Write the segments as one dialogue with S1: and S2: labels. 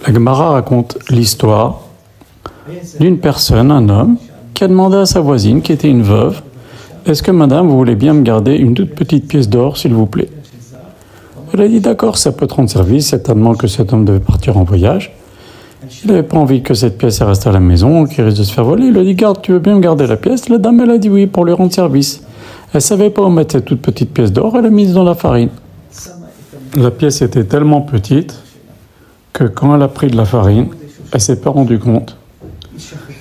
S1: La Gemara raconte l'histoire d'une personne, un homme, qui a demandé à sa voisine, qui était une veuve, « Est-ce que madame, vous voulez bien me garder une toute petite pièce d'or, s'il vous plaît ?» Elle a dit « D'accord, ça peut te rendre service, c'est tellement que cet homme devait partir en voyage. » Il n'avait pas envie que cette pièce reste à la maison, qu'il risque de se faire voler. Il lui a dit « Garde, tu veux bien me garder la pièce ?» La dame, elle a dit oui, pour lui rendre service. Elle ne savait pas où mettre cette toute petite pièce d'or, elle l'a mise dans la farine. La pièce était tellement petite que quand elle a pris de la farine, elle ne s'est pas rendue compte.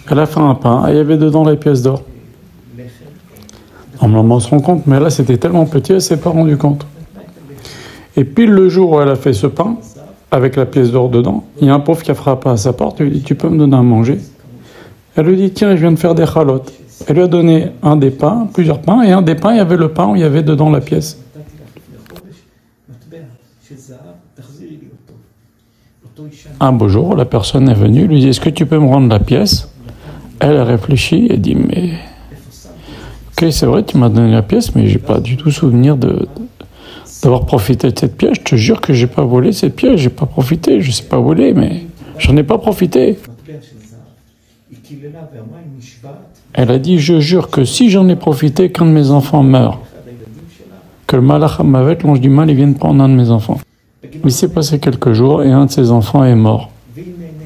S1: Elle a fait un pain et il y avait dedans la pièce d'or. Normalement, on se rend compte, mais là, c'était tellement petit, elle ne s'est pas rendue compte. Et pile le jour où elle a fait ce pain, avec la pièce d'or dedans, il y a un pauvre qui a frappé à sa porte, il lui dit « Tu peux me donner à manger ?» Elle lui dit « Tiens, je viens de faire des chalotes. » Elle lui a donné un des pains, plusieurs pains, et un des pains, il y avait le pain où il y avait dedans la pièce. Un beau jour, la personne est venue, lui dit « Est-ce que tu peux me rendre la pièce ?» Elle a réfléchi et dit « Mais, ok, c'est vrai, tu m'as donné la pièce, mais j'ai pas du tout souvenir d'avoir profité de cette pièce. Je te jure que j'ai pas volé cette pièce, j'ai pas profité, je sais pas voler, mais j'en ai pas profité. » Elle a dit « Je jure que si j'en ai profité, qu'un de mes enfants meurt, que le malach hamavet, l'ange du mal, il vienne prendre un de mes enfants. » Il s'est passé quelques jours et un de ses enfants est mort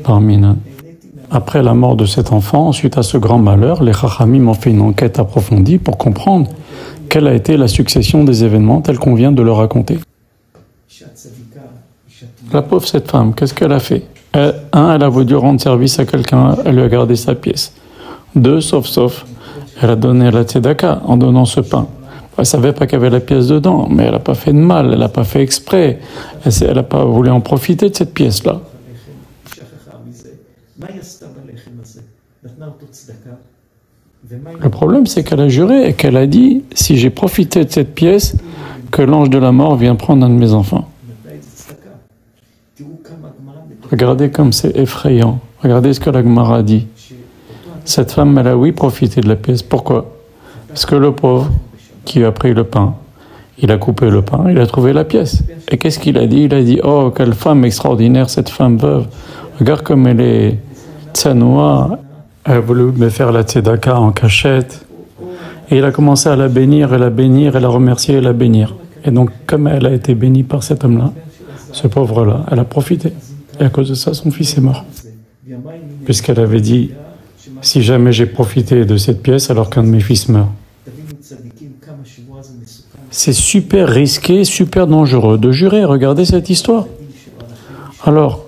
S1: parmi nous. Après la mort de cet enfant, suite à ce grand malheur, les Chachamim ont fait une enquête approfondie pour comprendre quelle a été la succession des événements tels qu'on vient de le raconter. La pauvre cette femme, qu'est-ce qu'elle a fait? Elle a voulu rendre service à quelqu'un, elle lui a gardé sa pièce. 2, sauf, elle a donné la tzedaka en donnant ce pain. Elle ne savait pas qu'il y avait la pièce dedans, mais elle n'a pas fait de mal, elle n'a pas fait exprès. Elle n'a pas voulu en profiter de cette pièce-là. Le problème, c'est qu'elle a juré et qu'elle a dit « Si j'ai profité de cette pièce, que l'ange de la mort vient prendre un de mes enfants. » Regardez comme c'est effrayant. Regardez ce que la Gemara dit. Cette femme, elle a oui profité de la pièce. Pourquoi? Parce que le pauvre qui a pris le pain, il a coupé le pain, il a trouvé la pièce. Et qu'est-ce qu'il a dit? Il a dit « Oh, quelle femme extraordinaire, cette femme veuve. Regarde comme elle est tsanoua. Elle a voulu me faire la tzedaka en cachette. » Et il a commencé à la bénir, et la bénir, et la remercier, et la bénir. Et donc, comme elle a été bénie par cet homme-là, ce pauvre-là, elle a profité. Et à cause de ça, son fils est mort. Puisqu'elle avait dit « Si jamais j'ai profité de cette pièce alors qu'un de mes fils meurt. » C'est super risqué, super dangereux de jurer. Regardez cette histoire. Alors,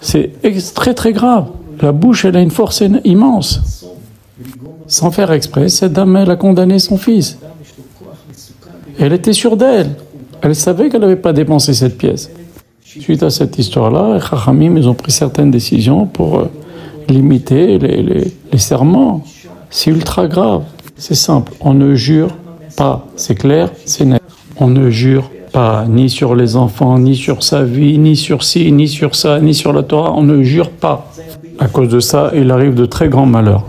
S1: c'est très très grave. La bouche, elle a une force immense. Sans faire exprès, cette dame, elle a condamné son fils. Elle était sûre d'elle. Elle savait qu'elle n'avait pas dépensé cette pièce. Suite à cette histoire-là, les Chachamim, ils ont pris certaines décisions pour limiter les serments. C'est ultra grave. C'est simple. On ne jure pas. C'est clair, c'est net. On ne jure pas, ni sur les enfants, ni sur sa vie, ni sur ci, ni sur ça, ni sur la Torah. On ne jure pas. À cause de ça, il arrive de très grands malheurs.